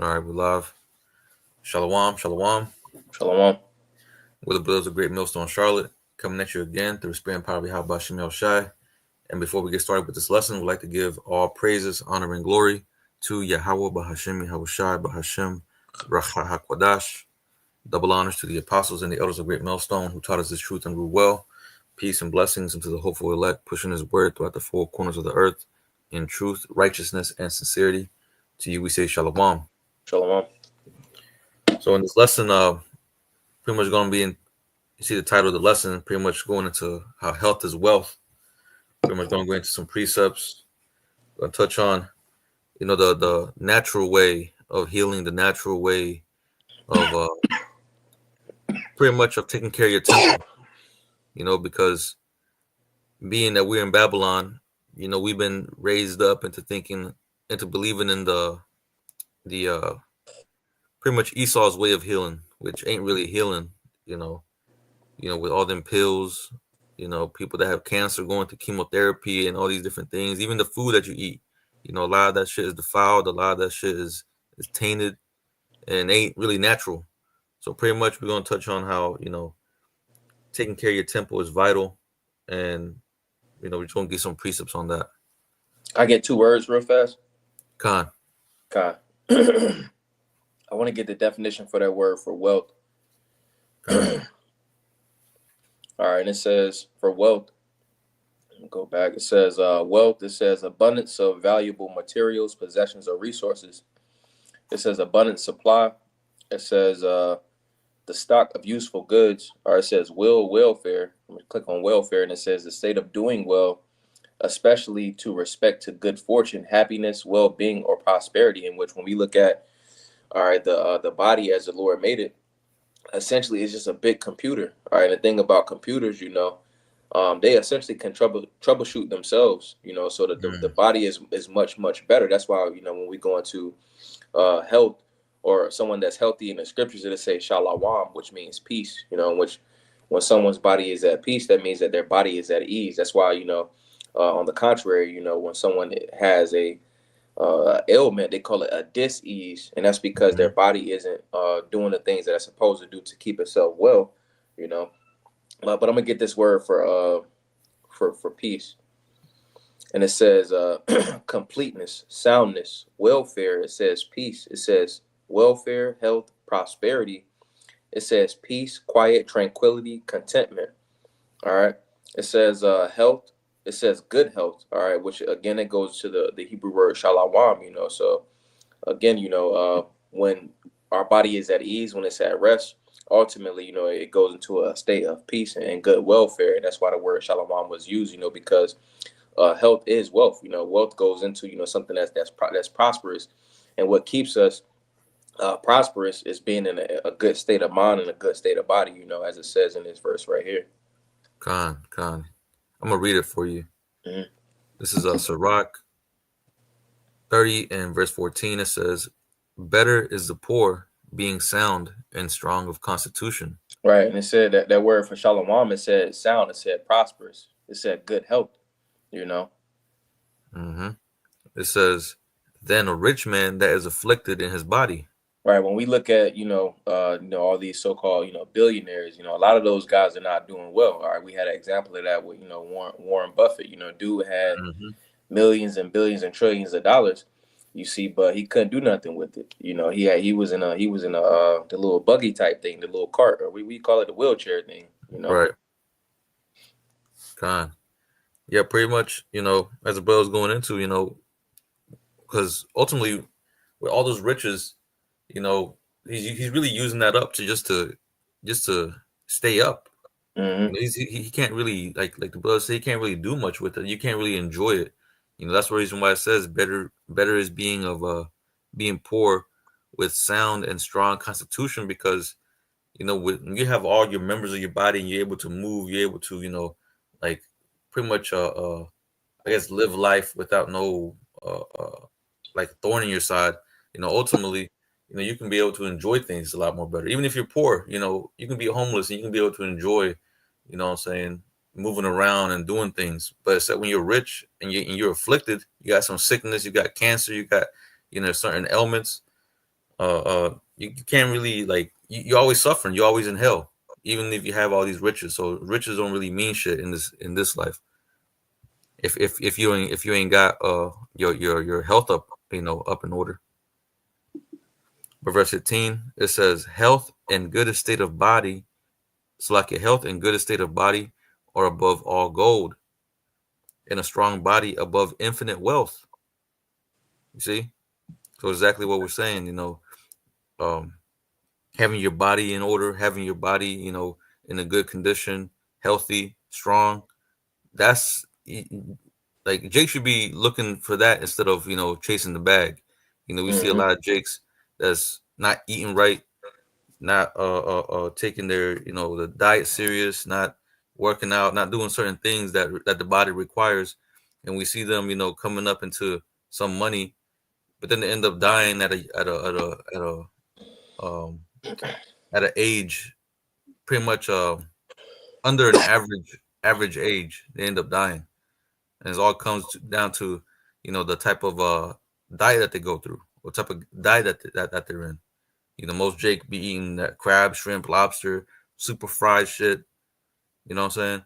All right, we're live. Shalom, shalom. Shalom. We're the brothers of Great Millstone, Charlotte, coming at you again through the spirit and power of Yahweh Shem Shai. And before we get started with this lesson, we'd like to give all praises, honor, and glory to Yahweh Bahashem Yahweh Shai Bahashem Racha HaKwadash. Double honors to the apostles and the elders of Great Millstone who taught us this truth and rule well. Peace and blessings into the hopeful elect, pushing his word throughout the four corners of the earth in truth, righteousness, and sincerity. To you we say shalom. Shalom. So in this lesson, pretty much going to be in, you see the title of the lesson, pretty much going into how health is wealth. Pretty much going to go into some precepts. Going to touch on, the natural way of healing, the natural way of pretty much of taking care of your temple. Because being that we're in Babylon, we've been raised up into believing in the pretty much Esau's way of healing, which ain't really healing, with all them pills, people that have cancer going through chemotherapy and all these different things, even the food that you eat, a lot of that shit is defiled, a lot of that shit is tainted and ain't really natural. So pretty much we're going to touch on how, taking care of your temple is vital, and, we're just going to get some precepts on that. I get two words real fast. Khan. I want to get the definition for that word for wealth. All right, and it says for wealth, go back, it says wealth, it says abundance of valuable materials, possessions, or resources. It says abundant supply. It says the stock of useful goods, or it says welfare. I'm gonna click on welfare, and it says the state of doing well, especially to respect to good fortune, happiness, well-being, or prosperity. In which, when we look at, all right, the body as the Lord made it, essentially it's just a big computer. All right, and the thing about computers, they essentially can troubleshoot themselves. So that the body is much better. That's why when we go into health, or someone that's healthy, in the scriptures it'll say shalom, which means peace. Which, when someone's body is at peace, that means that their body is at ease. That's why on the contrary, when someone has a ailment, they call it a dis-ease, and that's because their body isn't doing the things that it's supposed to do to keep itself well. But I'm gonna get this word for peace, and it says completeness, soundness, welfare. It says peace. It says welfare, health, prosperity. It says peace, quiet, tranquility, contentment. All right. It says health. It says good health. All right, which again it goes to the Hebrew word shalom. So again, when our body is at ease, when it's at rest, ultimately, it goes into a state of peace and good welfare. And that's why the word shalom was used, because health is wealth. Wealth goes into something that's prosperous, and what keeps us prosperous is being in a good state of mind and a good state of body. As it says in this verse right here. Khan. I'm gonna read it for you. Mm-hmm. This is Sirach 30 and verse 14. It says, "Better is the poor being sound and strong of constitution." Right, and it said that word for shalom, it said sound, it said prosperous, it said good health. Mm-hmm. It says, "Then a rich man that is afflicted in his body." Right. When we look at all these so-called billionaires, a lot of those guys are not doing well. All right, we had an example of that with Warren Buffett. Dude had Mm-hmm. millions and billions and trillions of dollars. But he couldn't do nothing with it. He was in the little buggy type thing, the little cart, or we call it the wheelchair thing. Right. Khan. Yeah, pretty much. As the brother's going into, because ultimately, with all those riches, he's really using that up to stay up. Mm-hmm. He can't really, like the brother said, he can't really do much with it. You can't really enjoy it. That's the reason why it says better is being poor with sound and strong constitution, because when you have all your members of your body and you're able to move, you're able to like pretty much I guess live life without no like thorn in your side. Ultimately, you can be able to enjoy things a lot more better. Even if you're poor, you can be homeless and you can be able to enjoy, what I'm saying, moving around and doing things. But except when you're rich and you're afflicted, you got some sickness, you got cancer, you got certain ailments. you can't really like you're always suffering. You're always in hell, even if you have all these riches. So riches don't really mean shit in this life. If you ain't got your health up, up in order. But verse 15, it says, health and good estate of body, so like your health and good estate of body are above all gold, and a strong body above infinite wealth. You see? So exactly what we're saying, um, having your body in order, having your body, in a good condition, healthy, strong. That's like Jake should be looking for that instead of chasing the bag. We see a Mm-hmm. lot of Jakes that's not eating right, not taking their the diet serious, not working out, not doing certain things that the body requires, and we see them coming up into some money, but then they end up dying um, at an age pretty much under an average age. They end up dying, and it all comes down to the type of diet that they go through, what type of diet that they're in. Most Jake be eating that crab, shrimp, lobster, super fried shit. You know what I'm saying?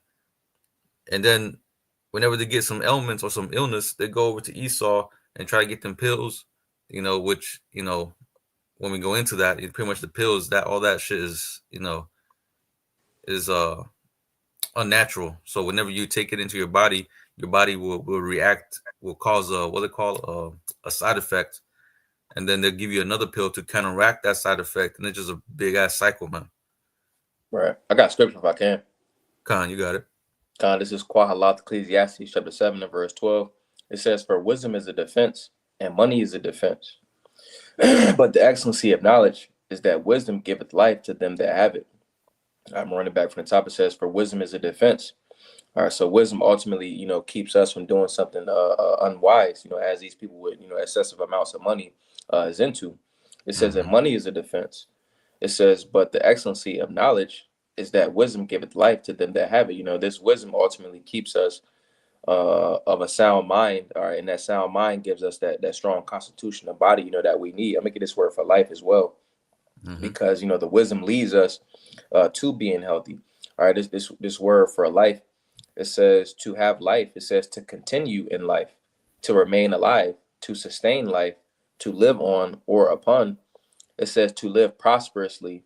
And then whenever they get some ailments or some illness, they go over to Esau and try to get them pills. Which when we go into that, pretty much the pills that all that shit is unnatural. So whenever you take it into your body will react, will cause what they call a side effect, and then they'll give you another pill to counteract that side effect, and it's just a big ass cycle, man. Right. I got scripture if I can. Khan, you got it. This is Quahalat Ecclesiastes chapter 7 and verse 12. It says, for wisdom is a defense, and money is a defense. But the excellency of knowledge is that wisdom giveth life to them that have it. I'm running back from the top. It says, for wisdom is a defense. All right, so wisdom ultimately, keeps us from doing something unwise, as these people with, excessive amounts of money is into. It says that money is a defense. It says, but the excellency of knowledge is that wisdom giveth life to them that have it. This wisdom ultimately keeps us of a sound mind. All right, and that sound mind gives us that strong constitution of body, that we need. I'm making this word for life as well, because the wisdom leads us to being healthy. All right, this word for life, it says to have life. It says to continue in life, to remain alive, to sustain life, to live on or upon. It says to live prosperously.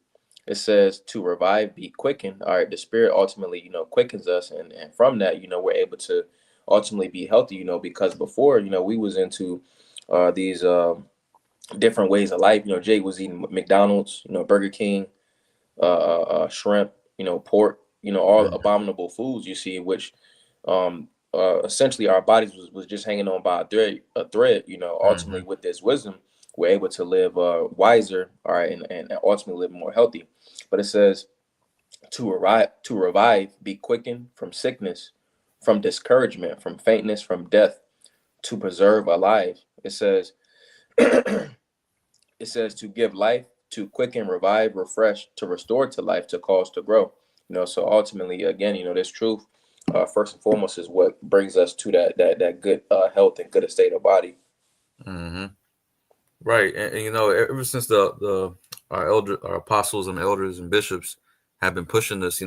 It says to revive, be quickened. All right, the spirit ultimately, quickens us, and from that, we're able to ultimately be healthy. Because before, we was into these different ways of life. Jake was eating McDonald's, Burger King, shrimp, pork, all abominable foods. You see, which essentially our bodies was just hanging on by a thread. Ultimately with this wisdom, we're able to live wiser, all right, and ultimately live more healthy. But it says to revive, be quickened from sickness, from discouragement, from faintness, from death, to preserve alive. It says it says to give life, to quicken, revive, refresh, to restore to life, to cause to grow. So ultimately, again, this truth, first and foremost, is what brings us to that good health and good estate of body. Mm-hmm. Right, and ever since our apostles and elders and bishops have been pushing this,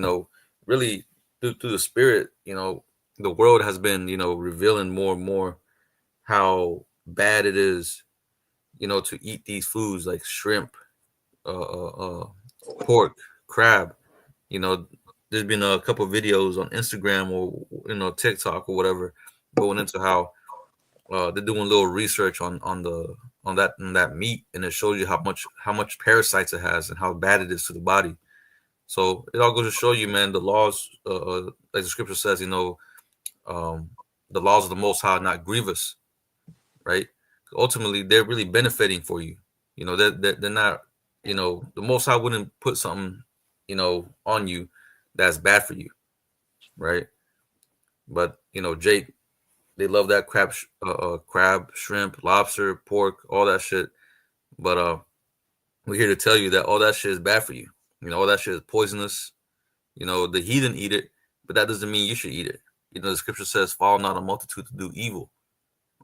really through the spirit, the world has been, revealing more and more how bad it is, to eat these foods like shrimp, pork, crab. There's been a couple of videos on Instagram or TikTok or whatever going into how they're doing a little research on that meat, and it shows you how much parasites it has and how bad it is to the body. So it all goes to show you, man, the laws, like the scripture says, the laws of the Most High are not grievous, right? Ultimately, they're really benefiting for you. They're not. The Most High wouldn't put something, on you that's bad for you, right? But Jake, they love that crab, shrimp, lobster, pork, all that shit. But we're here to tell you that all that shit is bad for you. All that shit is poisonous. The heathen eat it, but that doesn't mean you should eat it. The scripture says, "Follow not a multitude to do evil,"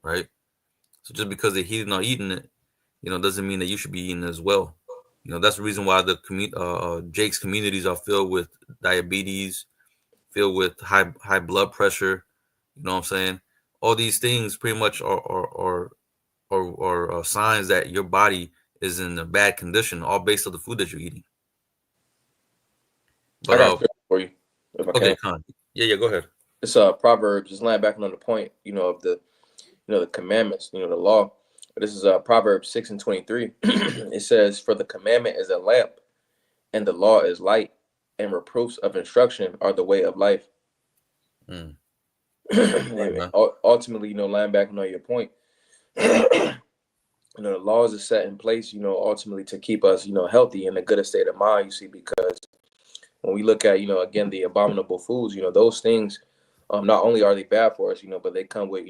right? So just because the heathen are eating it, doesn't mean that you should be eating as well. That's the reason why the Jake's communities are filled with diabetes, filled with high blood pressure. You know what I'm saying? All these things pretty much are signs that your body is in a bad condition, all based on the food that you're eating. I But got a question for you, if I okay, can. Khan. Yeah, go ahead. It's Proverbs, just laying back on the point, of the commandments, the law. This is Proverbs 6:23. It says, "For the commandment is a lamp, and the law is light, and reproofs of instruction are the way of life." Mm. And ultimately, laying back on your point, the laws are set in place, ultimately to keep us, healthy in a good state of mind. You see, because when we look at, again, the abominable foods, those things, not only are they bad for us, but they come with,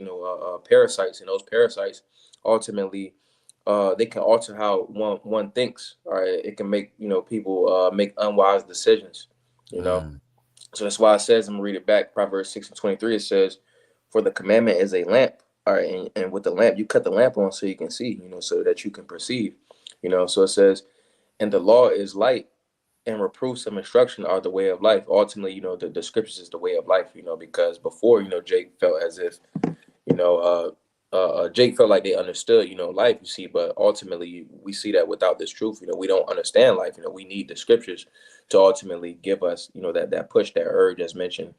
parasites, and those parasites ultimately, they can alter how one thinks. All right, it can make people make unwise decisions. So that's why it says, I'm gonna read it back, Proverbs 6:23. It says, "For the commandment is a lamp." All right, and with the lamp, you cut the lamp on so you can see, so that you can perceive. So it says, "And the law is light, and reproofs of instruction are the way of life." Ultimately, the scriptures is the way of life, because before, Jake felt as if, you know, Jake felt like they understood, life, you see, but ultimately we see that without this truth, we don't understand life. We need the scriptures to ultimately give us, that push, that urge, as mentioned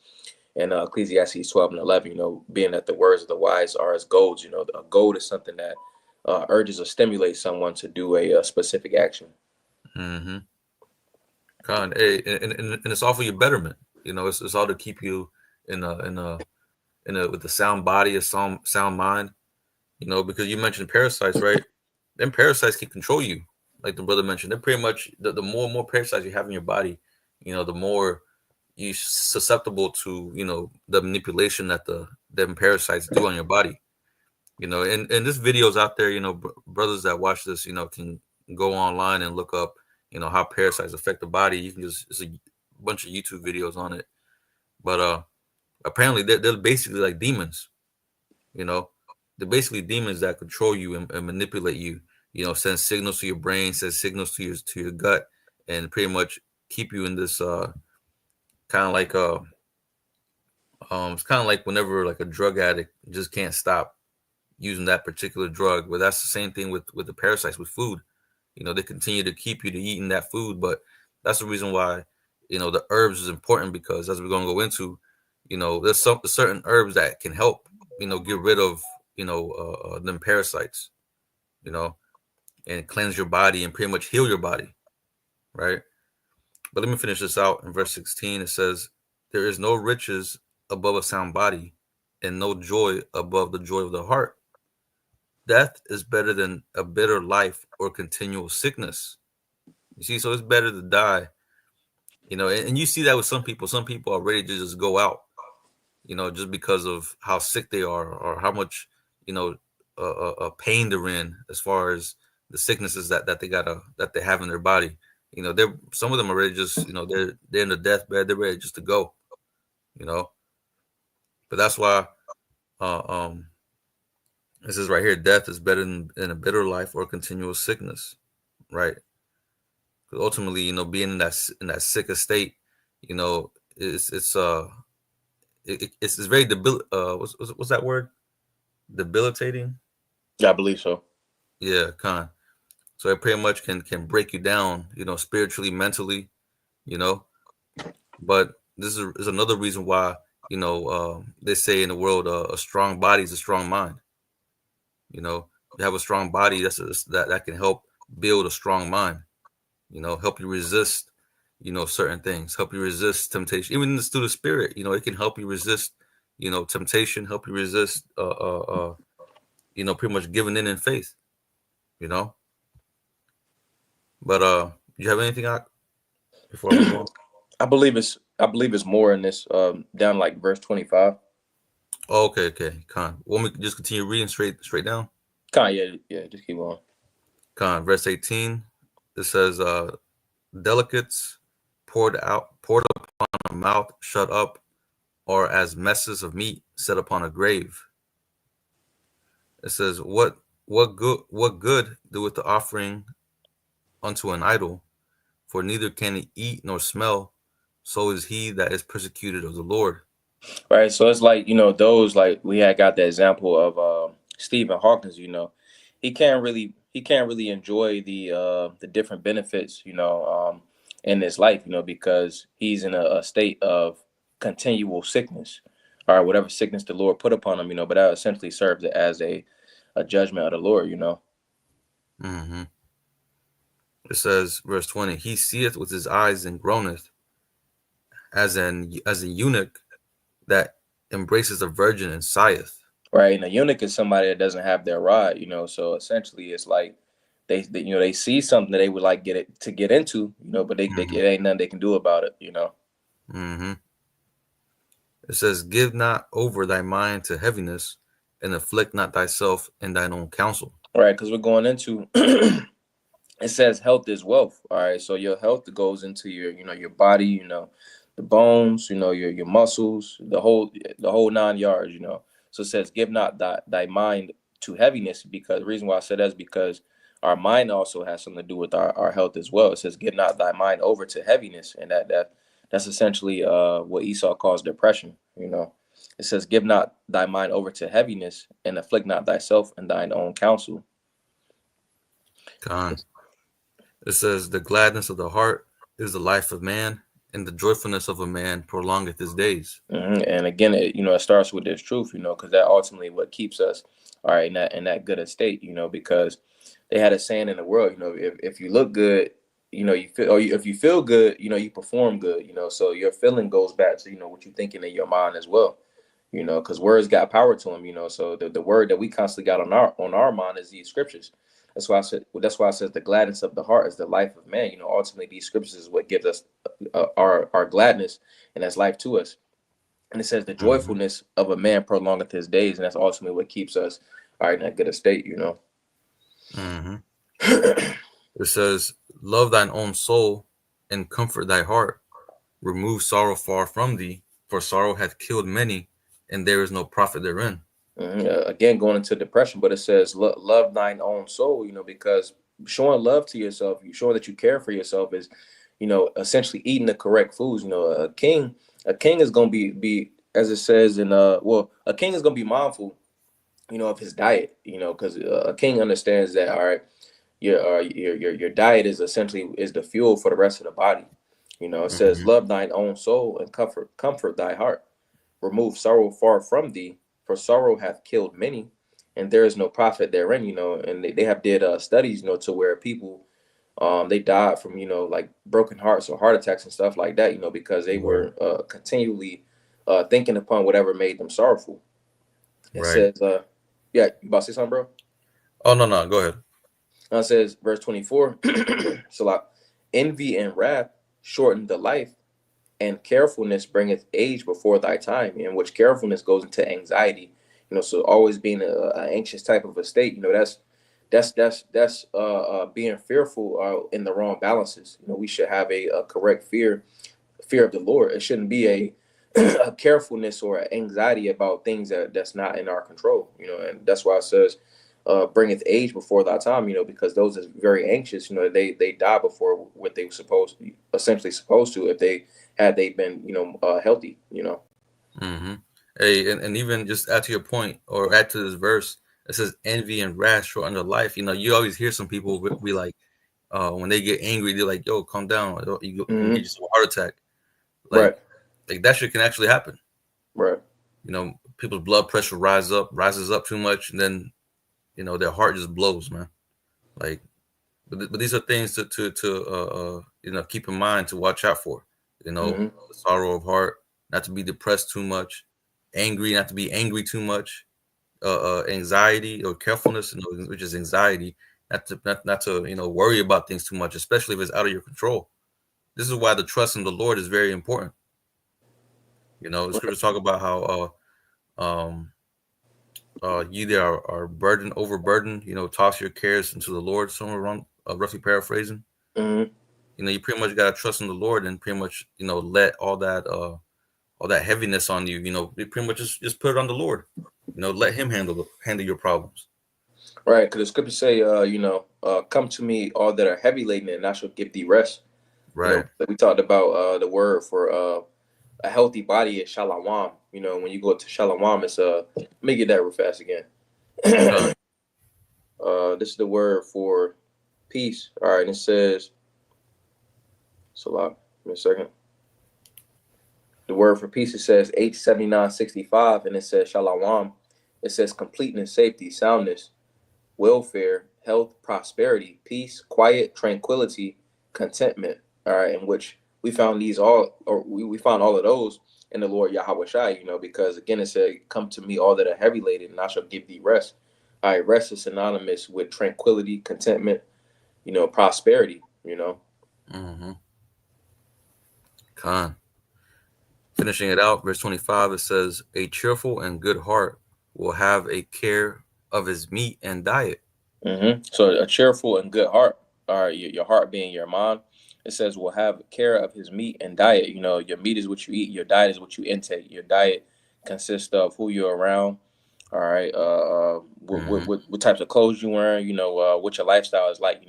in Ecclesiastes 12:11, being that the words of the wise are as golds. A gold is something that urges or stimulates someone to do a specific action. Mm-hmm. Con, hey, and it's all for your betterment. It's all to keep you in a with a sound body, a sound mind. Because you mentioned parasites, right? Then parasites can control you, like the brother mentioned. They're pretty much the more and more parasites you have in your body, the more you susceptible to the manipulation that them parasites do on your body. And this videos out there, brothers that watch this, can go online and look up, how parasites affect the body. You can just it's a bunch of YouTube videos on it. But apparently they're basically like demons. You know, they're basically demons that control you and manipulate you. Send signals to your brain, send signals to your gut, and pretty much keep you in this kind of like it's kind of like whenever like a drug addict just can't stop using that particular drug. But that's the same thing with the parasites with food. They continue to keep you to eating that food, but that's the reason why the herbs is important, because as we're gonna go into, there's some certain herbs that can help get rid of them parasites, you know, and cleanse your body and pretty much heal your body, right? But let me finish this out in verse 16. It says, "There is no riches above a sound body, and no joy above the joy of the heart. Death is better than a bitter life or continual sickness." You see, so it's better to die, and you see that with some people. Some people are ready to just go out, just because of how sick they are or how much, pain they're in as far as the sicknesses that they have in their body. They're some of them are ready just, they're in the deathbed. They're ready just to go, you know. But that's why, uh, um, this is right here. Death is better than a bitter life or continual sickness, right? Because ultimately, being in that sicker state, it's very what's that word? Debilitating. Yeah, I believe so. Yeah, kind of. So it pretty much can break you down, spiritually, mentally, you know. But this is another reason why they say in the world, a strong body is a strong mind. You have a strong body, that can help build a strong mind. Help you resist, certain things, help you resist temptation, even through the spirit. It can help you resist, temptation, help you resist, pretty much giving in faith, you know. But you have anything out before I move on? I believe it's more in this down like verse 25. Oh, okay. Con. Want me to just continue reading straight down? Yeah, just keep on. Con. Verse 18. It says, delicates poured upon a mouth shut up, or as messes of meat set upon a grave. It says, what good doeth the offering unto an idol? For neither can it eat nor smell, so is he that is persecuted of the Lord. Right. So it's like, those, like we had got the example of Stephen Hawkins, he can't really enjoy the different benefits, in his life, because he's in a state of continual sickness. All right, whatever sickness the Lord put upon him, but that essentially serves it as a judgment of the Lord. Hmm. It says, verse 20, he seeth with his eyes and groaneth as a eunuch that embraces a virgin and sigheth. Right. And a eunuch is somebody that doesn't have their rod, so essentially it's like they see something that they would like get into, but it Hmm. ain't nothing they can do about it. Hmm. It says, give not over thy mind to heaviness, and afflict not thyself in thine own counsel. Right, because we're going into it says health is wealth. All right, so your health goes into your body, the bones, your muscles, the whole 9 yards. So it says, give not thy mind to heaviness, because the reason why I said that is because our mind also has something to do with our health as well. It says, give not thy mind over to heaviness, and that's essentially what Esau calls depression. It says, give not thy mind over to heaviness, and afflict not thyself in thine own counsel. Con. It says, the gladness of the heart is the life of man, and the joyfulness of a man prolongeth his days. And again, it starts with this truth, because that ultimately what keeps us, all right, in that good estate, because they had a saying in the world, if you look good, you feel, if you feel good, you perform good, so your feeling goes back to, what you're thinking in your mind as well, because words got power to them, so the word that we constantly got on our mind is these scriptures. That's why I said the gladness of the heart is the life of man. Ultimately these scriptures is what gives us our gladness, and that's life to us. And it says the Hmm. joyfulness of a man prolongeth his days, and that's ultimately what keeps us all right in that good estate. Hmm. It says, love thine own soul, and comfort thy heart. Remove sorrow far from thee, for sorrow hath killed many, and there is no profit therein. Again, going into depression, but it says love thine own soul, because showing love to yourself, you showing that you care for yourself is, essentially eating the correct foods. A king is gonna be as it says in a king is gonna be mindful, of his diet, because a king understands that, all right, your diet is essentially is the fuel for the rest of the body. It says, Hmm. love thine own soul and comfort thy heart. Remove sorrow far from thee, for sorrow hath killed many, and there is no profit therein. And they have did studies, to where people they died from, like broken hearts or heart attacks and stuff like that, because they Right. were continually thinking upon whatever made them sorrowful. It Right. says, yeah, you about to say something, bro? Oh, no, no, go ahead. It says, verse 24, so like, envy and wrath shorten the life, and carefulness bringeth age before thy time, in which carefulness goes into anxiety. So always being a anxious type of a state, that's being fearful in the wrong balances. We should have a correct fear of the Lord. It shouldn't be a carefulness or anxiety about things that's not in our control. And that's why it says, bringeth age before thy time. Because those is very anxious. They die before what they were essentially supposed to, if they been healthy. Hmm. Hey, and even just add to your point, or add to this verse, it says envy and wrath shorten the life. You always hear some people be like, when they get angry, they're like, "Yo, calm down. You get Hmm. just a heart attack." Like, Right. like that shit can actually happen. Right. People's blood pressure rises up too much, and then their heart just blows, man. Like, but these are things to keep in mind, to watch out for. Hmm. The sorrow of heart, not to be depressed too much, angry, not to be angry too much, anxiety or carefulness, which is anxiety, not to worry about things too much, especially if it's out of your control. This is why the trust in the Lord is very important. The Right. scriptures talk about how um you there are burdened, overburdened, toss your cares into the Lord, somewhere around, roughly paraphrasing. Hmm. You pretty much gotta trust in the Lord, and pretty much, let all that heaviness on you, you pretty much just put it on the Lord. Let him handle your problems. Right, because the scriptures say, come to me, all that are heavy laden, and I shall give thee rest. Right. Like we talked about the word for a healthy body is shalom. When you go to shalom, it's let me get that real fast again. Con. This is the word for peace. All right, and it says, Salah, give me a second. The word for peace, it says H7965, and it says shalom. It says completeness, safety, soundness, welfare, health, prosperity, peace, quiet, tranquility, contentment. All right, in which we found these all, or we found all of those in the Lord Yahweh Shai, because again it said, come to me all that are heavy laden, and I shall give thee rest. All right, rest is synonymous with tranquility, contentment, prosperity, Mm-hmm. Con. Finishing it out, verse 25, it says, a cheerful and good heart will have a care of his meat and diet. So a cheerful and good heart, all right, your heart being your mind. It says will have care of his meat and diet. Your meat is what you eat. Your diet is what you intake. Your diet consists of who you're around. All right, Mm-hmm. what types of clothes you wearing. What your lifestyle is like.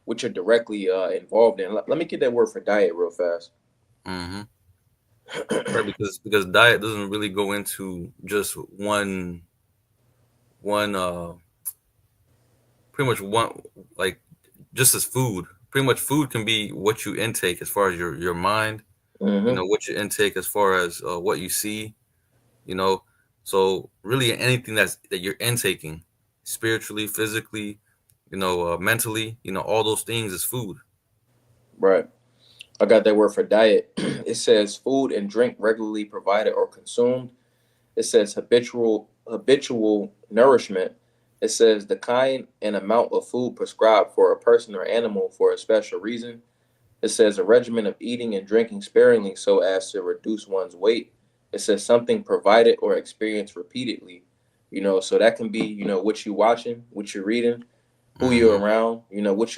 What you're directly involved in. Let me get that word for diet real fast. Mm-hmm. Right, because diet doesn't really go into just one pretty much one, like, just as food. Pretty much food can be what you intake as far as your mind, Mm-hmm. what you intake as far as what you see, you know. So really anything that you're intaking spiritually, physically, mentally, all those things is food. Right. I got that word for diet. It says food and drink regularly provided or consumed. It says habitual nourishment. It says the kind and amount of food prescribed for a person or animal for a special reason. It says a regimen of eating and drinking sparingly so as to reduce one's weight. It says something provided or experienced repeatedly. So that can be, what you watching, what you're reading, who you're Mm-hmm. around, what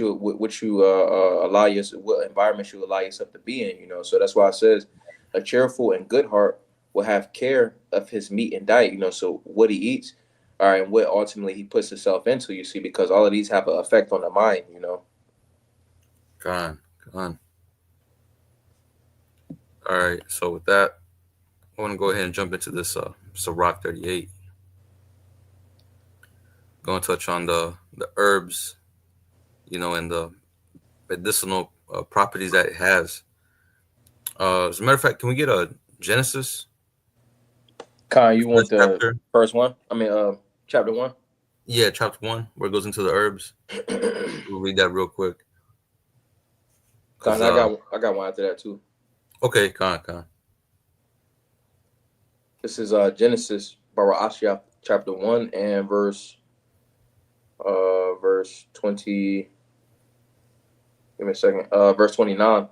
you allow yourself, what environment you allow yourself to be in. So that's why it says a cheerful and good heart will have care of his meat and diet. So what he eats, all right, and what ultimately he puts himself into. You see, because all of these have an effect on the mind. Gone, gone. All right. So with that, I want to go ahead and jump into this Sirach 38. Going to touch on the herbs, and the medicinal properties that it has. As a matter of fact, can we get a Genesis, Kyle, the you want first the chapter? first one? I mean, chapter one. Yeah, chapter one, where it goes into the herbs. We'll read that real quick. Cause Cause I got one after that too. okay, con. This is Genesis Barashia chapter 1 and verse 20. Give me a second. Verse 29.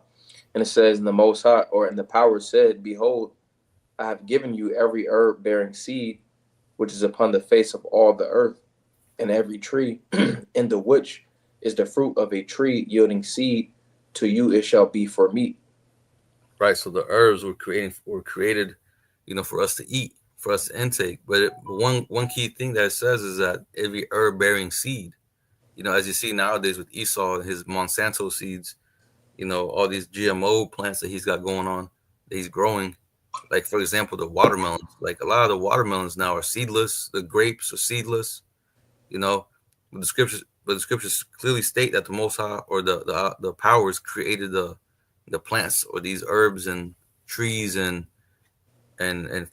And it says, in the Most High, or in the power said, behold, I have given you every herb bearing seed, which is upon the face of all the earth, and every tree, in the which is the fruit of a tree yielding seed, to you it shall be for meat. Right. So the herbs were created, for us to eat, for us to intake. But one key thing that it says is that every herb bearing seed. As you see nowadays with Esau and his Monsanto seeds, all these GMO plants that he's got going on, that he's growing. Like for example, the watermelons. Like a lot of the watermelons now are seedless. The grapes are seedless. You know, but the scriptures clearly state that the Most High or the powers created the plants or these herbs and trees and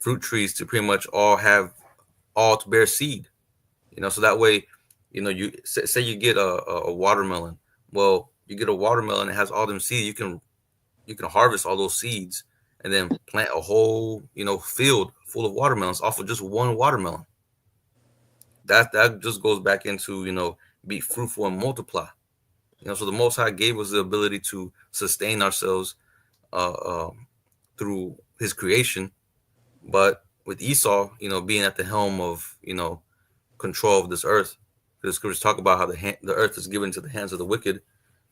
fruit trees to pretty much all to bear seed. So that way, you say you get a watermelon. Well, you get a watermelon that has all them seeds. You can harvest all those seeds and then plant a whole field full of watermelons off of just one watermelon. That just goes back into be fruitful and multiply. So the Most High gave us the ability to sustain ourselves uh, uh, through His creation, but with Esau, being at the helm of control of this earth, the scriptures talk about how the earth is given to the hands of the wicked.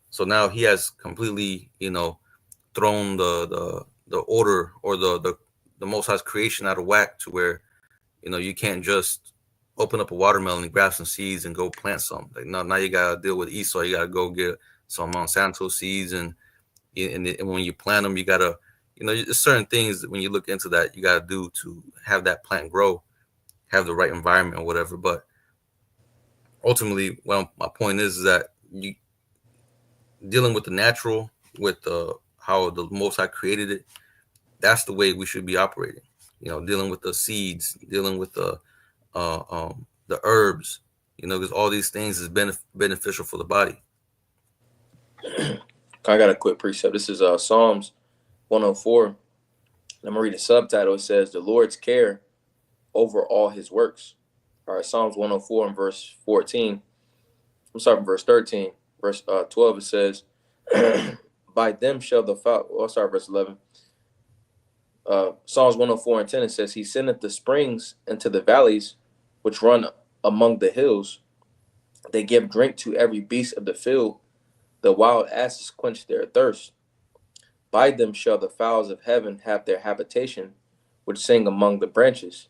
So now he has completely thrown the order or the Most High's creation out of whack to where you can't just open up a watermelon and grab some seeds and go plant some. Like now you gotta deal with Esau. You gotta go get some Monsanto seeds, and when you plant them, you gotta, there's certain things that when you look into that, you gotta do to have that plant grow, have the right environment or whatever. But ultimately, well, my point is that you dealing with the natural, with how the Most High created it. That's the way we should be operating. Dealing with the seeds, dealing with the herbs. Because all these things is beneficial for the body. I got a quick precept. This is Psalms 104. I'm gonna read the subtitle. It says, "The Lord's care over all His works." All right, Psalms 104 and verse 14. I'm sorry, verse 13. Verse 12, it says, "By them shall the fowl." Oh, sorry, verse 11. Psalms 104 and 10, it says, "He sendeth the springs into the valleys, which run among the hills. They give drink to every beast of the field. The wild asses quench their thirst. By them shall the fowls of heaven have their habitation, which sing among the branches.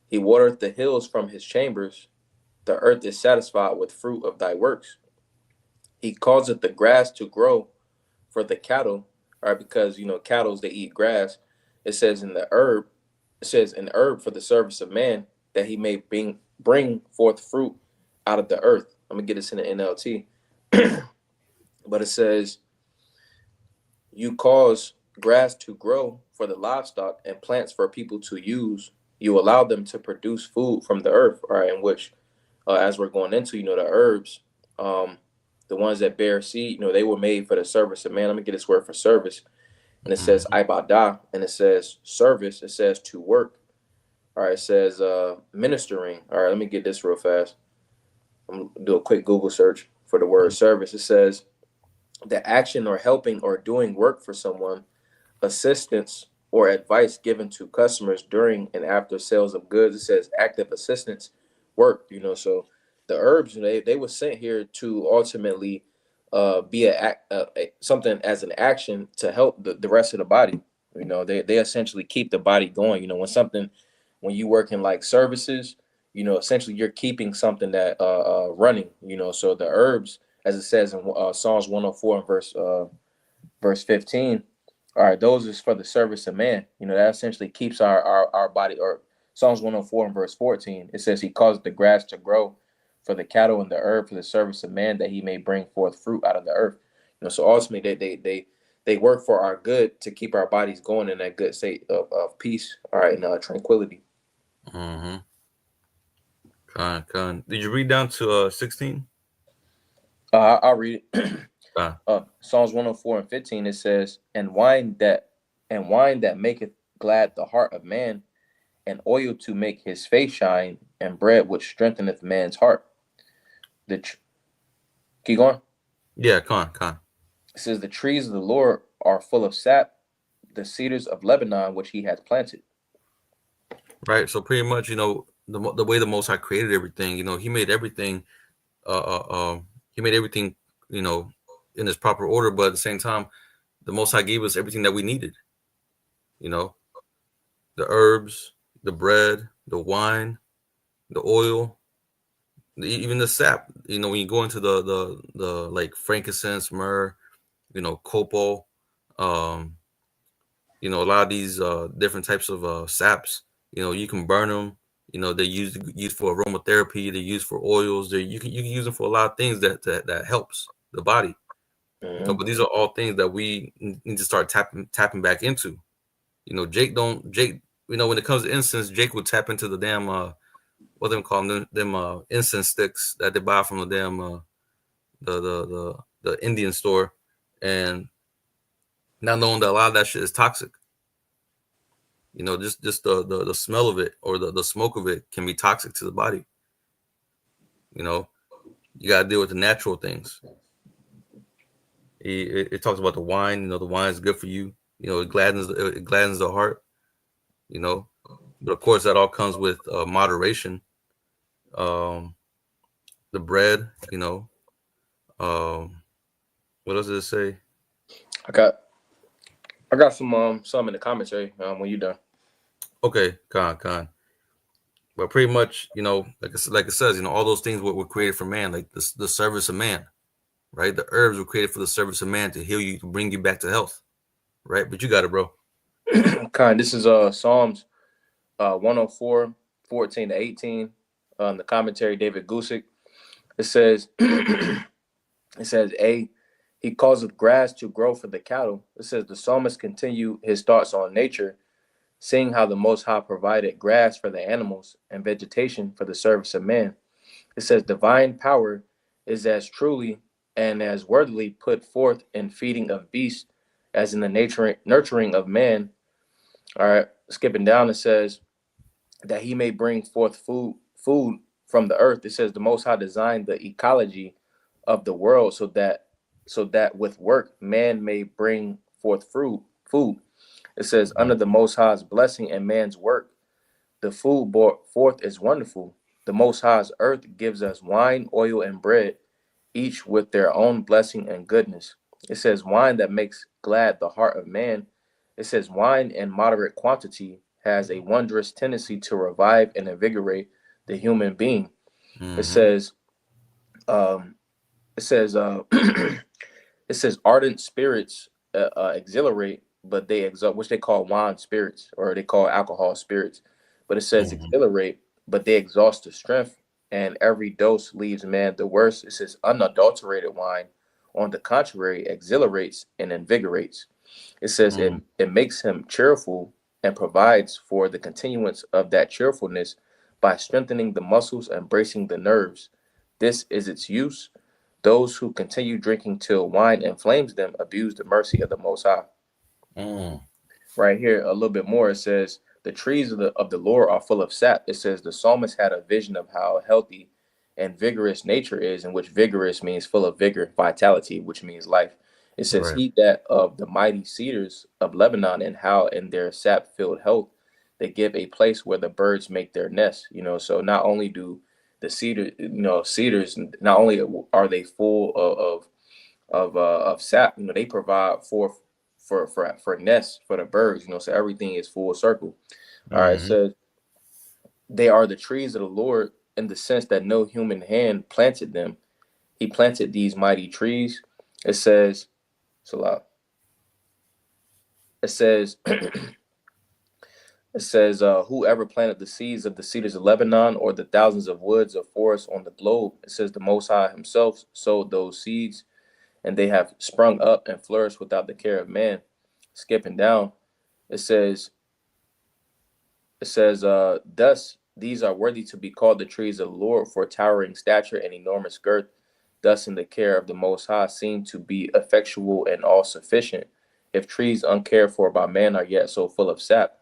He watereth the hills from his chambers. The earth is satisfied with fruit of thy works. He causeth the grass to grow for the cattle," right? Because cattle, they eat grass. It says in the herb, for the service of man, that he may bring forth fruit out of the earth. I'm gonna get this in the NLT. But it says, "You cause grass to grow for the livestock and plants for people to use. You allow them to produce food from the earth," right? In which, as we're going into, the herbs, the ones that bear seed, they were made for the service of man. Let me get this word for service. And it says ibadah, and it says service. It says to work. All right, it says ministering. All right, let me get this real fast. I'm gonna do a quick Google search for the word service. It says the action or helping or doing work for someone, assistance or advice given to customers during and after sales of goods. It says active assistance work. So the herbs, they were sent here to ultimately be something as an action to help the rest of the body. They essentially keep the body going. When you work in like services, essentially you're keeping something that running. So the herbs, as it says in Psalms 104 and verse 15. All right, those is for the service of man. That essentially keeps our body. Or Psalms 104 and verse 14, it says, "He caused the grass to grow for the cattle and the herb for the service of man, that he may bring forth fruit out of the earth." So ultimately they work for our good to keep our bodies going in that good state of peace, all right, and tranquility. Mm-hmm. Con. Did you read down to 16? I'll read it. Con. Psalms 104 and 15, it says, and wine that maketh glad the heart of man, and oil to make his face shine, and bread which strengtheneth man's heart." Keep going. Yeah, con. It says, "The trees of the Lord are full of sap, the cedars of Lebanon which he hath planted." Right. So pretty much, the way the Most High created everything, He made everything, He made everything, in its proper order. But at the same time, the Most High gave us everything that we needed. The herbs, the bread, the wine, the oil, even the sap. When you go into the like frankincense, myrrh, copal, a lot of these different types of saps. You can burn them. They're used for aromatherapy. They're used for oils. You can use them for a lot of things that helps the body. Mm-hmm. But these are all things that we need to start tapping back into. Jake, when it comes to incense, Jake would tap into the damn what them call them incense sticks that they buy from the damn the Indian store, and not knowing that a lot of that shit is toxic. Just the smell of it or the smoke of it can be toxic to the body. You got to deal with the natural things. It talks about the wine. The wine is good for you. It gladdens the heart. But of course that all comes with moderation. The bread. What else does it say? I got some in the commentary when you're done. Okay, con. But pretty much, like it says, all those things were created for man, like the service of man, right? The herbs were created for the service of man to heal you, to bring you back to health, right? But you got it, bro. This is Psalms 104, 14 to 18. The commentary, David Gusick. It says, he causeth grass to grow for the cattle. It says the psalmist continue his thoughts on nature, seeing how the Most High provided grass for the animals and vegetation for the service of man. It says divine power is as truly and as worthily put forth in feeding of beasts as in the nurturing of man. All right, skipping down, it says that he may bring forth food from the earth. It says the Most High designed the ecology of the world so that with work man may bring forth food. It says under the Most High's blessing and man's work, the food brought forth is wonderful. The Most High's earth gives us wine, oil, and bread, each with their own blessing and goodness. It says wine that makes glad the heart of man. It says wine in moderate quantity has a wondrous tendency to revive and invigorate the human being. It says, um, it says, it says ardent spirits exhilarate, but they exalt, which they call wine spirits, or they call alcohol spirits. But it says exhilarate, but they exhaust the strength, and every dose leaves man the worse. It says unadulterated wine, on the contrary, exhilarates and invigorates. It says it makes him cheerful and provides for the continuance of that cheerfulness by strengthening the muscles and bracing the nerves. This is its use. Those who continue drinking till wine inflames them abuse the mercy of the Most High. Right here, a little bit more, it says, the trees of the Lord are full of sap. It says the psalmist had a vision of how healthy and vigorous nature is, in which vigorous means full of vigor, vitality, which means life. It says, he that of the mighty cedars of Lebanon, and how in their sap-filled health they give a place where the birds make their nests. So not only do the cedars, not only are they full of sap, they provide for nests for the birds, so everything is full circle. All right, so they are the trees of the Lord in the sense that no human hand planted them. He planted these mighty trees. It says, Salah. It says, whoever planted the seeds of the cedars of Lebanon, or the thousands of woods of forests on the globe. It says the Most High himself sowed those seeds, and they have sprung up and flourished without the care of man. Skipping down, it says, thus these are worthy to be called the trees of the Lord, for towering stature and enormous girth. Thus in the care of the Most High seem to be effectual and all sufficient. If trees uncared for by man are yet so full of sap,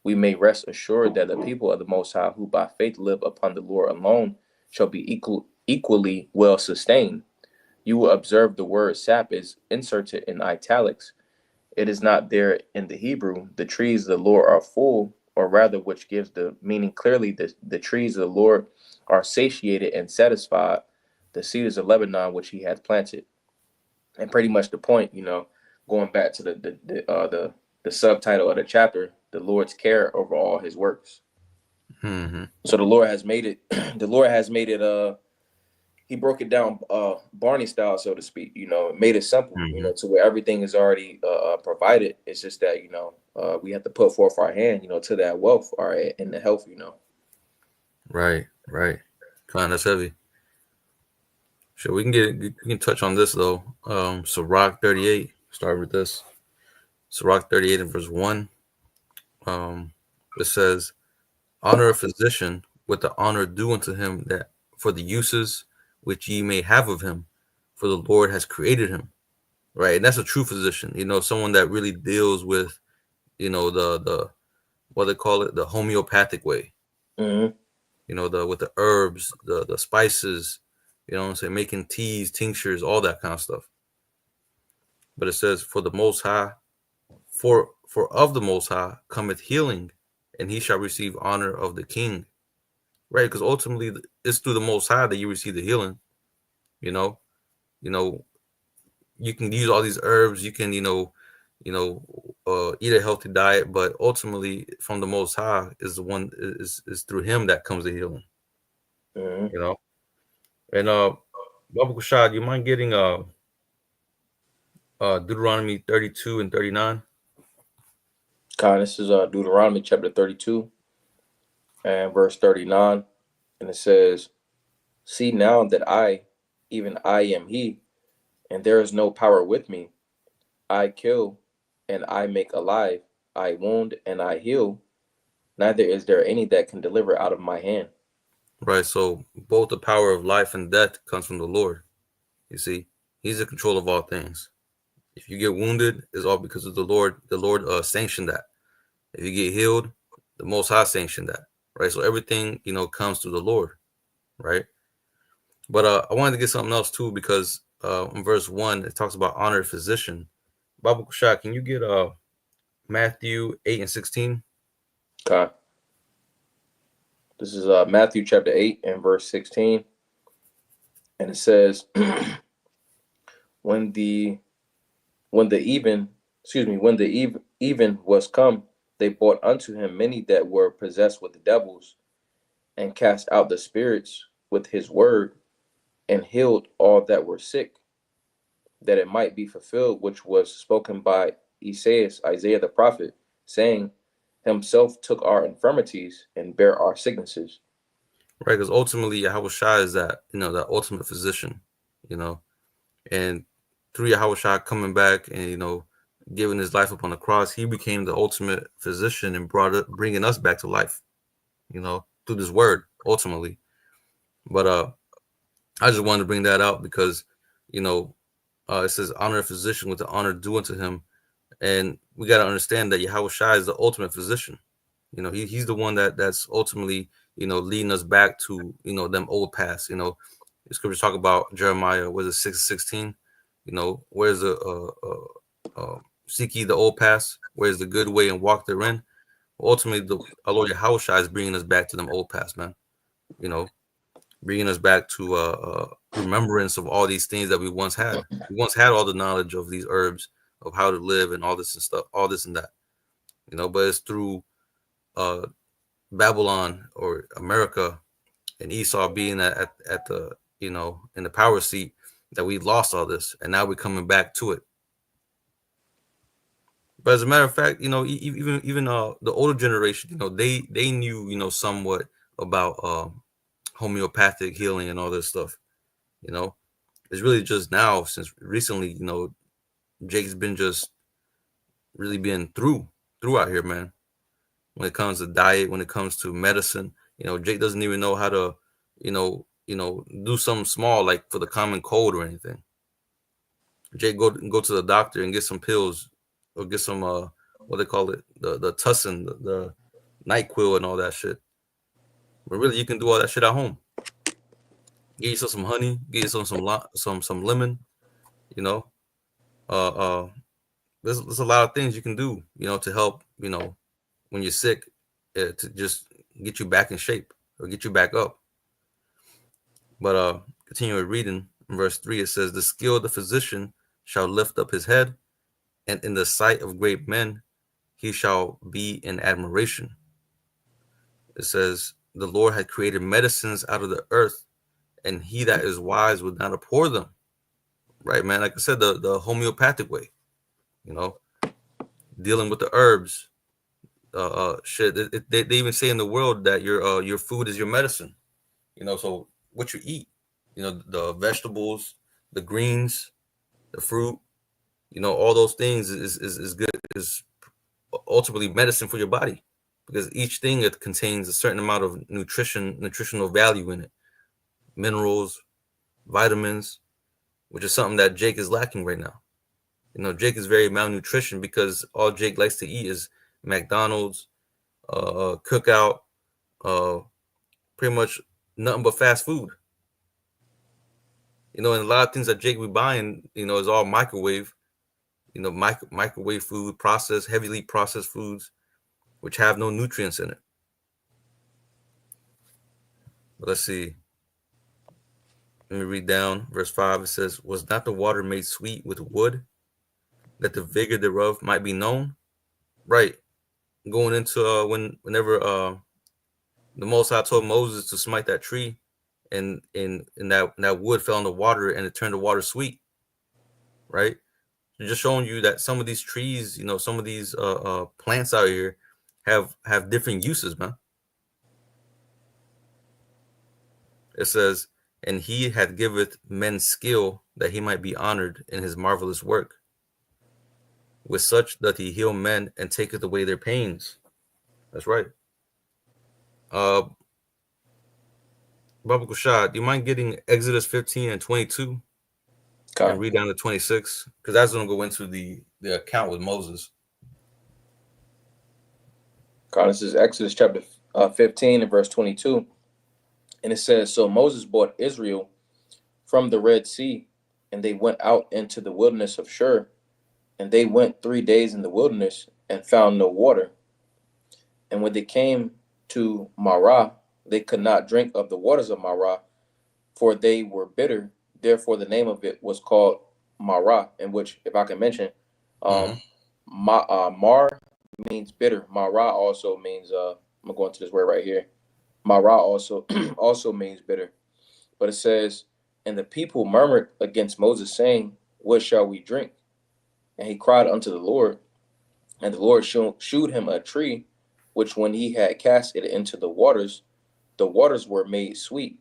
we may rest assured that the people of the Most High, who by faith live upon the Lord alone, shall be equally well sustained. You will observe the word sap is inserted in italics. It is not there in the Hebrew. The trees of the Lord are full, or rather, which gives the meaning clearly, the trees of the Lord are satiated and satisfied, the cedars of Lebanon which he hath planted. And pretty much the point, going back to the subtitle of the chapter, the Lord's care over all his works. So the Lord has made it. The Lord has made it. He broke it down Barney style, so to speak. Made it simple. To where everything is already provided. It's just that we have to put forth our hand, to that wealth, all right, and the health, Right. Come on, that's heavy. Sure, we can touch on this though. Sirach 38. Start with this. Sirach 38 and verse 1. It says, honor a physician with the honor due unto him, that for the uses which ye may have of him, for the Lord has created him. Right. And that's a true physician, someone that really deals with, the what they call it, the homeopathic way. With the herbs, the spices, making teas, tinctures, all that kind of stuff. But it says, for the Most High, for of the Most High cometh healing, and he shall receive honor of the king. Right, because ultimately it's through the Most High that you receive the healing. You can use all these herbs. You can, eat a healthy diet, but ultimately from the Most High is the one is through Him that comes the healing. Mm-hmm. You know, and Baba Kushad, you mind getting Deuteronomy 32 and 39? This is Deuteronomy chapter 32 and verse 39. And it says, "See now that I, even I am He, and there is no power with me. I kill and I make alive. I wound and I heal. Neither is there any that can deliver out of my hand." Right. So both the power of life and death comes from the Lord. You see, He's in control of all things. If you get wounded, it's all because of the Lord. The Lord sanctioned that. If you get healed, the Most High sanctioned that. Right. So everything comes through the Lord. Right. But I wanted to get something else too because in verse 1 it talks about honored physician. Baba Kushak, can you get Matthew 8 and 16? Okay. This is Matthew chapter 8 and verse 16. And it says, when the when the even when the even was come, they brought unto him many that were possessed with devils, and cast out the spirits with his word, and healed all that were sick, that it might be fulfilled which was spoken by Isaiah the prophet, saying, Himself took our infirmities and bare our sicknesses. Right, because ultimately Yahweh Shai is that ultimate physician, you know, and through Yahweh Shai coming back and giving his life upon the cross, he became the ultimate physician and bringing us back to life, through this word ultimately. But I just wanted to bring that out because it says honor a physician with the honor due unto him, and we got to understand that Yahweh Shai is the ultimate physician. He's the one that's ultimately leading us back to them old paths. The scriptures talk about Jeremiah, was it 6:16? Where's the seek ye the old paths, where's the good way and walk therein. Ultimately, our Lord Yahweh Shai is bringing us back to them old paths, man. Bringing us back to remembrance of all these things that we once had. We once had all the knowledge of these herbs, of how to live and all this and stuff, all this and that. But it's through Babylon or America and Esau being at the in the power seat that we lost all this, and now we're coming back to it. But as a matter of fact, even the older generation, they knew somewhat about homeopathic healing and all this stuff. It's really just now since recently, Jake's been just really being through out here, man. When it comes to diet, when it comes to medicine, Jake doesn't even know how to, do something small like for the common cold or anything. Jake go to the doctor and get some pills or get some what they call it, the tussin, the NyQuil and all that shit. But really, you can do all that shit at home. Get yourself some honey, get yourself some lemon. You know, uh, there's a lot of things you can do. To help. When you're sick, to just get you back in shape or get you back up. But continue reading in verse 3, it says, "The skill of the physician shall lift up his head, and in the sight of great men he shall be in admiration." It says, "The Lord had created medicines out of the earth, and he that is wise would not abhor them." Right, man? Like I said, the homeopathic way, dealing with the herbs. Shit. They even say in the world that your food is your medicine. So what you eat, the vegetables, the greens, the fruit, all those things is good, is ultimately medicine for your body, because each thing, it contains a certain amount of nutritional value in it, minerals, vitamins, which is something that Jake is lacking right now. Jake is very malnutrition because all Jake likes to eat is McDonald's, cookout, pretty much nothing but fast food. And a lot of things that Jake be buying, is all microwave, microwave food, heavily processed foods, which have no nutrients in it. But let's see. Let me read down verse 5. It says, "Was not the water made sweet with wood, that the vigor thereof might be known? right, going into whenever the Most High told Moses to smite that tree, and that wood fell in the water and it turned the water sweet, right? Just showing you that some of these trees, some of these plants out here have different uses, man. It says, and he hath giveth men skill that he might be honored in his marvelous work. With such doth he heal men and taketh away their pains. That's right. Baba Kushad, do you mind getting Exodus 15 and 22 and read down to 26? Because that's going to go into the account with Moses. This is Exodus chapter 15 and verse 22. And it says, so Moses brought Israel from the Red Sea, and they went out into the wilderness of Shur. And they went 3 days in the wilderness and found no water. And when they came to Marah, they could not drink of the waters of Marah, for they were bitter. Therefore, the name of it was called Marah, in which, if I can mention, Mar means bitter. Marah also means, I'm going to this word right here. Marah also means bitter. But it says, and the people murmured against Moses, saying, what shall we drink? And he cried unto the Lord, and the Lord shewed him a tree, which when he had cast it into the waters were made sweet.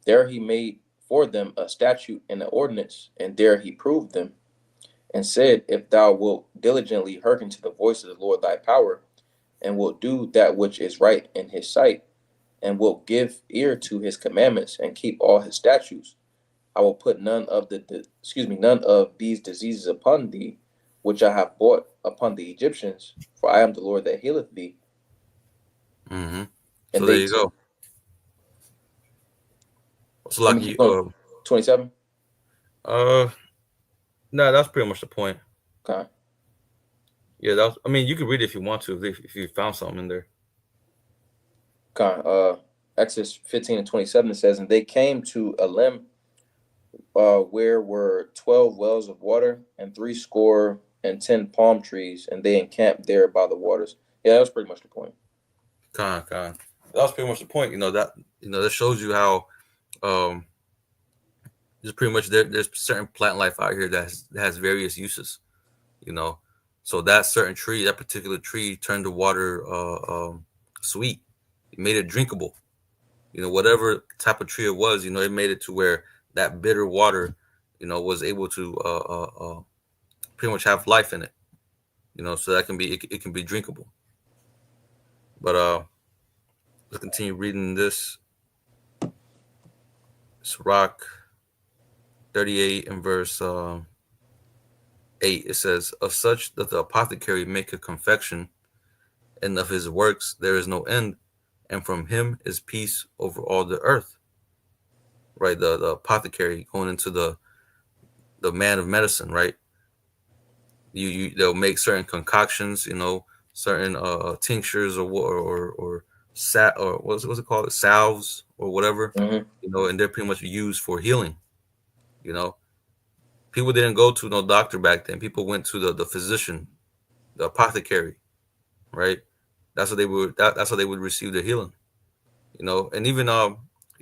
There he made for them a statute and an ordinance, and there he proved them, and said, if thou wilt diligently hearken to the voice of the Lord thy power, and wilt do that which is right in his sight, and wilt give ear to his commandments, and keep all his statutes, I will put none of these diseases upon thee, which I have brought upon the Egyptians, for I am the Lord that healeth thee. Mm-hmm. So there you go. So like 27. No, that's pretty much the point. Okay. Yeah, you can read it if you want to, if you found something in there. Okay. Exodus 15 and 27, it says, and they came to Elim, where were 12 wells of water and 70 palm trees, and they encamped there by the waters. Yeah, that was pretty much the point. That was pretty much the point. That shows you how there's pretty much there's certain plant life out here that has various uses. So that certain tree, that particular tree, turned the water sweet. It made it drinkable. Whatever type of tree it was, it made it to where that bitter water, was able to pretty much have life in it. So that it can be drinkable. But let's continue reading this. Sirach 38 and verse 8. It says, of such that the apothecary make a confection, and of his works there is no end, and from him is peace over all the earth. Right, the apothecary going into the man of medicine, right? They'll make certain concoctions, certain tinctures or what's it called, salves or whatever, and they're pretty much used for healing. People didn't go to no doctor back then. People went to the physician, the apothecary, right? That's what they would. That's how they would receive their healing. And even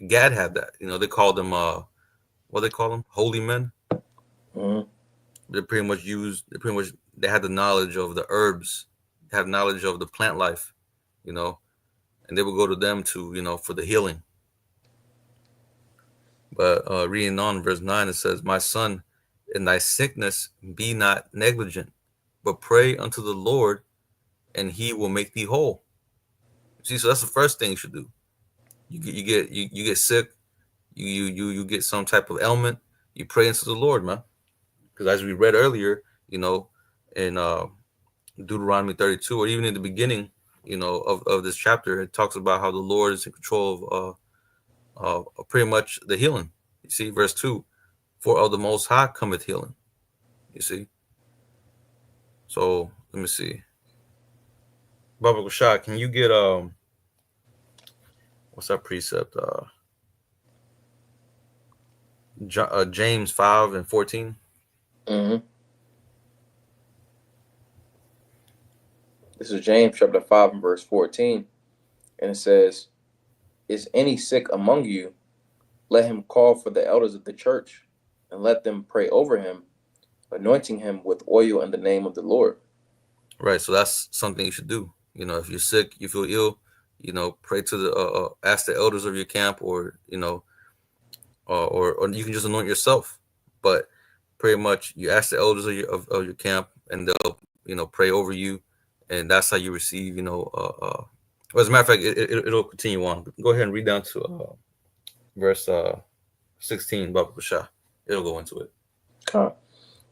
Gad had that. They called them what they call them, holy men. Mm-hmm. They pretty much they had the knowledge of the herbs, have knowledge of the plant life, and they would go to them to for the healing. But reading on verse 9, it says, my son, in thy sickness be not negligent, but pray unto the Lord, and he will make thee whole. See, so that's the first thing you should do. You get sick, you get some type of ailment, you pray unto the Lord, man. Because as we read earlier, in Deuteronomy 32, or even in the beginning, of this chapter, it talks about how the Lord is in control of pretty much the healing. You see, verse 2, for of the Most High cometh healing. You see. So let me see. Baba Kushad, can you get what's that precept? James 5 and 14. Mm-hmm. It This is James chapter 5 and verse 14. And it says, "Is any sick among you? Let him call for the elders of the church, and let them pray over him, anointing him with oil in the name of the Lord." Right. So that's something you should do. If you're sick, you feel ill, pray to the ask the elders of your camp, or or you can just anoint yourself. But pretty much you ask the elders of your camp, and they'll pray over you, and that's how you receive well, as a matter of fact, it'll continue on. Go ahead and read down to verse 16. Baba Bashar. It'll go into it. Okay.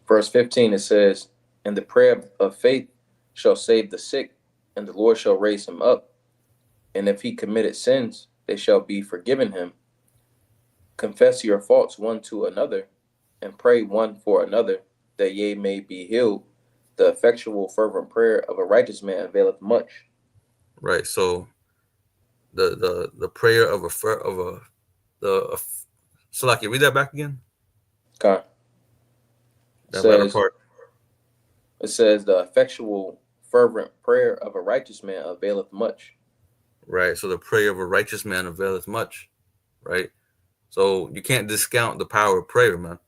Verse 15, it says, "And the prayer of faith shall save the sick, and the Lord shall raise him up. And if he committed sins, they shall be forgiven him. Confess your faults one to another, and pray one for another, that ye may be healed. The effectual fervent prayer of a righteous man availeth much." Right. So the prayer of Salaki, read that back again. Okay. That latter part. It says, "The effectual fervent prayer of a righteous man availeth much." Right. So the prayer of a righteous man availeth much. Right. So you can't discount the power of prayer, man.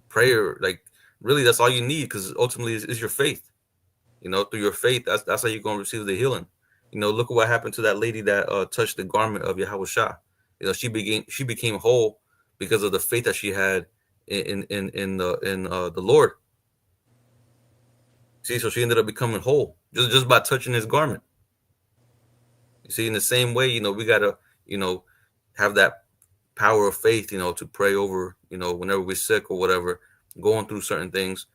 Prayer, like, really, that's all you need, because ultimately is your faith. Through your faith, that's how you're going to receive the healing. Look at what happened to that lady that touched the garment of Yahweh Shah. She became whole because of the faith that she had in the Lord. See, so she ended up becoming whole just by touching his garment. You see, in the same way, we gotta, have that power of faith, to pray over, whenever we're sick or whatever, going through certain things,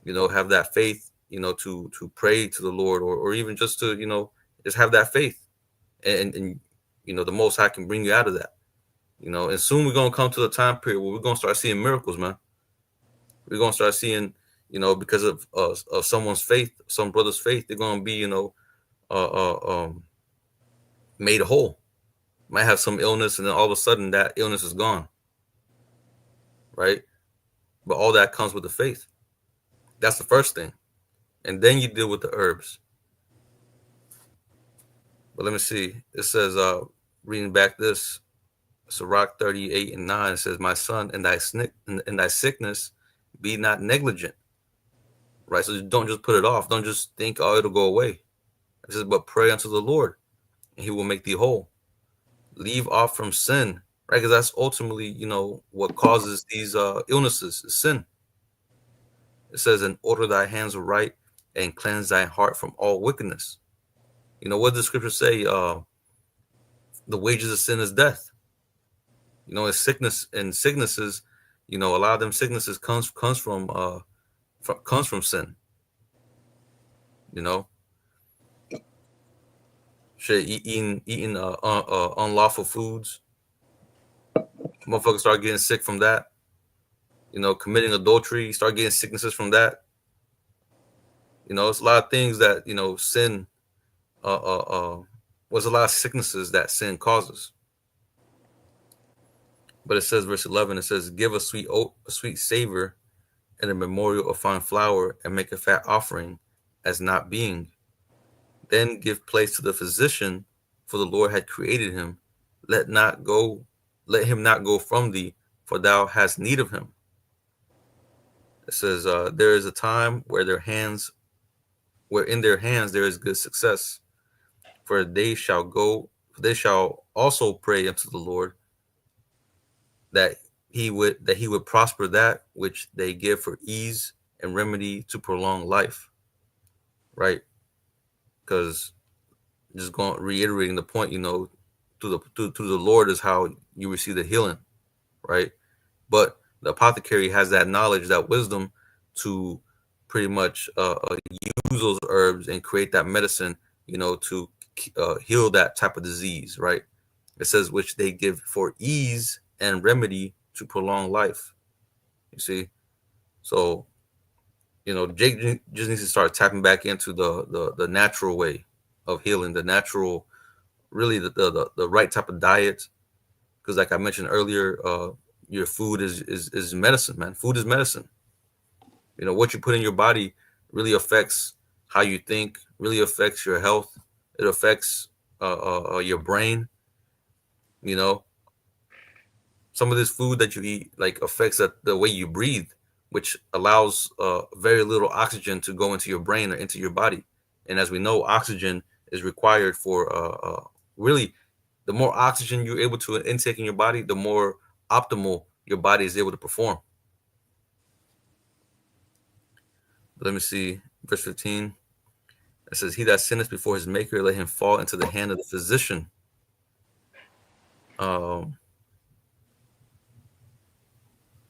have that faith, to pray to the Lord, or even just to, just have that faith, and the Most High can bring you out of that, and soon we're gonna come to the time period where we're gonna start seeing miracles, man. We're gonna start seeing, because of someone's faith, some brother's faith, they're gonna be, made whole. Might have some illness, and then all of a sudden that illness is gone, right? But all that comes with the faith. That's the first thing, and then you deal with the herbs. But let me see. It says, reading back this, Sirach 38:9, it says, "My son, in thy sickness, be not negligent." Right? So don't just put it off. Don't just think, "Oh, it'll go away." It says, "But pray unto the Lord, and he will make thee whole." Leave off from sin, right? Because that's ultimately, what causes these illnesses is sin. It says, "And order thy hands aright, and cleanse thy heart from all wickedness." What does the scripture say? The wages of sin is death. It's sickness, and sicknesses, a lot of them sicknesses comes from sin. Eating unlawful foods. Motherfuckers start getting sick from that. Committing adultery, you start getting sicknesses from that. It's a lot of things that sin. Was a lot of sicknesses that sin causes. But it says, verse 11, it says, "Give a sweet savor and a memorial of fine flour, and make a fat offering as not being. Then give place to the physician, for the Lord had created him. Let him not go from thee, for thou hast need of him." It says, "There is a time where in their hands there is good success. For they shall also pray unto the Lord, that he would prosper that which they give for ease and remedy to prolong life." Right? Because just reiterating the point, through the Lord is how you receive the healing, right? But the apothecary has that knowledge, that wisdom, to pretty much use those herbs and create that medicine, to heal that type of disease, right? It says, "which they give for ease and remedy to prolong life." You see, so Jake just needs to start tapping back into the natural way of healing, the natural, really the right type of diet. Because like I mentioned earlier, your food is medicine, man. Food is medicine. What you put in your body really affects how you think really affects your health. It affects your brain. You know, some of this food that you eat like affects the way you breathe, which allows very little oxygen to go into your brain or into your body. And as we know, oxygen is required for really, the more oxygen you're able to intake in your body, the more optimal your body is able to perform. Let me see, verse 15. It says, "He that sinneth before his maker, let him fall into the hand of the physician." Um,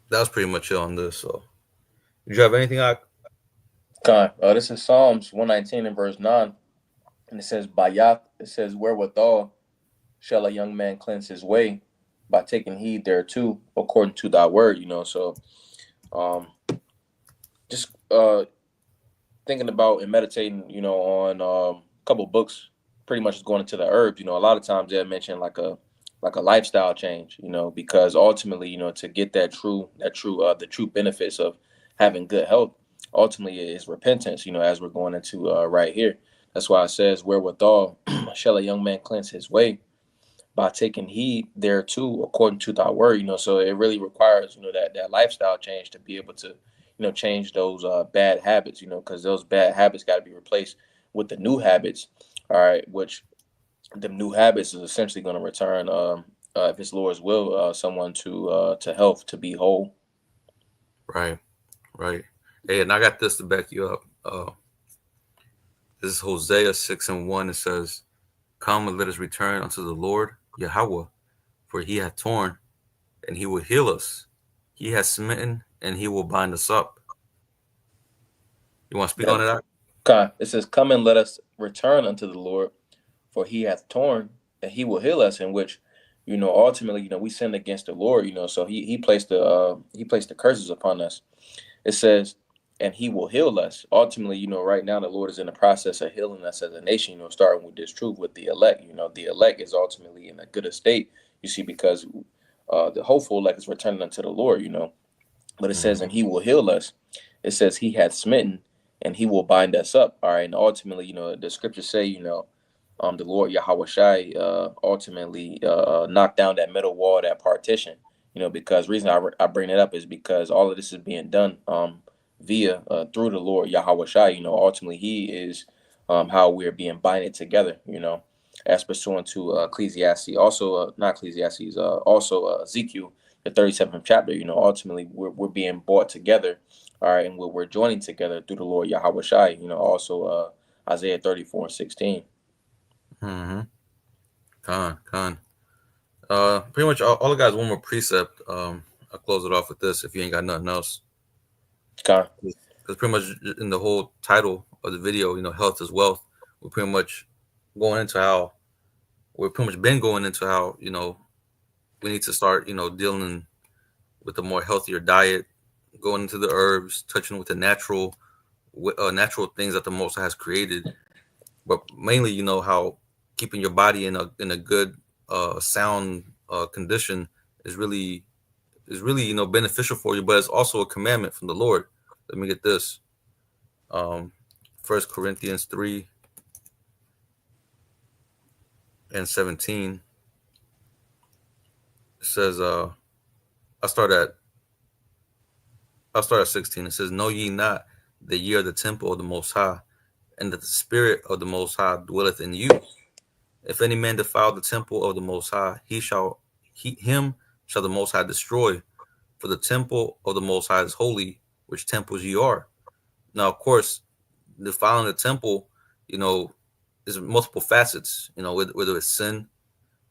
that was pretty much it on this. So, did you have anything? Okay. This is Psalms 119 and verse 9. And it says, Bayat, it says, wherewithal shall a young man cleanse his way? By taking heed thereto, according to thy word, So um just thinking about and meditating, on a couple books, pretty much going into the herbs. A lot of times they mention like a lifestyle change, because ultimately, to get the true benefits of having good health, ultimately is repentance. As we're going into right here, that's why it says, "Wherewithal shall a young man cleanse his way? By taking heed thereto, according to thy word." So it really requires that lifestyle change to be able to change those bad habits, because those bad habits got to be replaced with the new habits. All right, which the new habits is essentially going to return, if it's Lord's will, someone to health, to be whole. Right, right. Hey, and I got this to back you up. This is Hosea 6:1. It says, "Come and let us return unto the Lord Yahweh, for he hath torn, and he will heal us. He has smitten, and he will bind us up." You want to speak That on that? okay. It says, "Come and let us return unto the Lord, for he hath torn, and he will heal us." In which, ultimately, we sinned against the Lord, so he placed the curses upon us. It says, and he will heal us. Ultimately, right now the Lord is in the process of healing us as a nation, starting with this truth with the elect. The elect is ultimately in a good estate, because the hopeful elect is returning unto the Lord, But it says, Mhm. and he will heal us. It says, he hath smitten, and he will bind us up. All right. And ultimately, the scriptures say, the Lord Yahweh Shai ultimately knocked down that middle wall, that partition. Because reason I bring it up is because all of this is being done via through the Lord Yahweh Shai. Ultimately He is how we're being binded together. As pursuant to Ecclesiastes, also not Ecclesiastes, also Ezekiel, the 37th chapter. Ultimately we're being brought together. All right, and we're joining together through the Lord Yahweh Shai. Also Isaiah 34:16. Mhm. Con. Pretty much all I got is one more precept. I'll close it off with this if you ain't got nothing else. Okay. Because pretty much in the whole title of the video, health is wealth. We're pretty much going into how we're pretty much been going into how we need to start dealing with a more healthier diet, going into the herbs, touching with the natural things that the Most High has created, but mainly how keeping your body in a good sound condition is really beneficial for you, but it's also a commandment from the Lord. Let me get this. Um, 1 Corinthians 3:17 says, I start at I'll start at 16. It says, "Know ye not that ye are the temple of the Most High, and that the Spirit of the Most High dwelleth in you? If any man defile the temple of the Most High, him shall the Most High destroy. For the temple of the Most High is holy, which temples ye are." Now, of course, defiling the temple, you know, is multiple facets. Whether it's sin,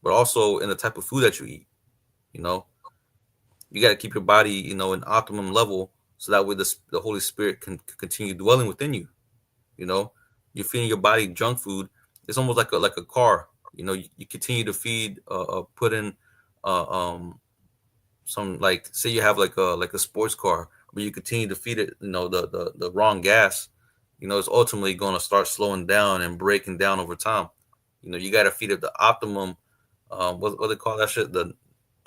but also in the type of food that you eat. You know, you got to keep your body, in optimum level, so that way the Holy Spirit can continue dwelling within you. You know, you're feeding your body junk food. It's almost like a car. You continue to feed, put in, uh, um, some, like, say you have like a sports car, but you continue to feed it, the wrong gas. It's ultimately going to start slowing down and breaking down over time. You got to feed it the optimum. What they call that shit? The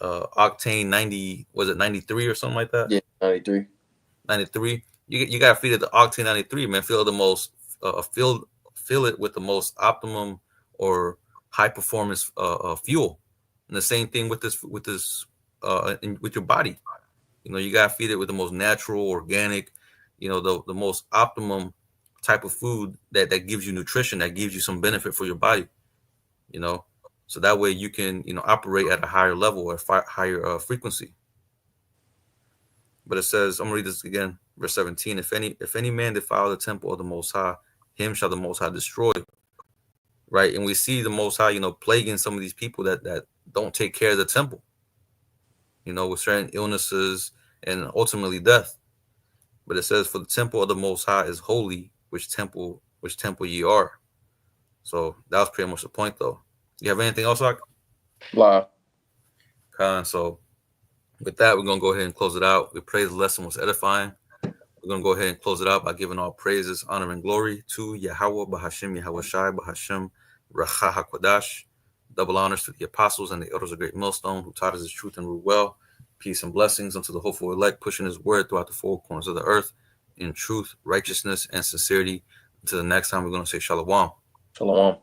octane 90, was it 93 or something like that? Yeah, 93. 93. You got to feed it the octane 93, man. Feel the most fill it with the most optimum or high performance fuel. And the same thing with this with your body. You gotta feed it with the most natural, organic, the most optimum type of food that gives you nutrition, that gives you some benefit for your body. So that way you can operate at a higher level or higher frequency. But it says, I'm gonna read this again, verse 17. If any man defile the temple of the Most High, him shall the Most High destroy. Right, and we see the Most High, plaguing some of these people that don't take care of the temple, with certain illnesses and ultimately death. But it says, for the temple of the Most High is holy, which temple ye are. So that was pretty much the point, though. You have anything else, Ak? Wow. So with that, we're going to go ahead and close it out. We pray the lesson was edifying. We're going to go ahead and close it out by giving all praises, honor, and glory to Yahweh, Bahashim, Yahweh Shai, Bahashim, Racha HaKodash. Double honors to the apostles and the elders of Great Millstone who taught us his truth and ruled well. Peace and blessings unto the hopeful elect, pushing his word throughout the four corners of the earth in truth, righteousness, and sincerity. Until the next time, we're going to say Shalom. Shalom.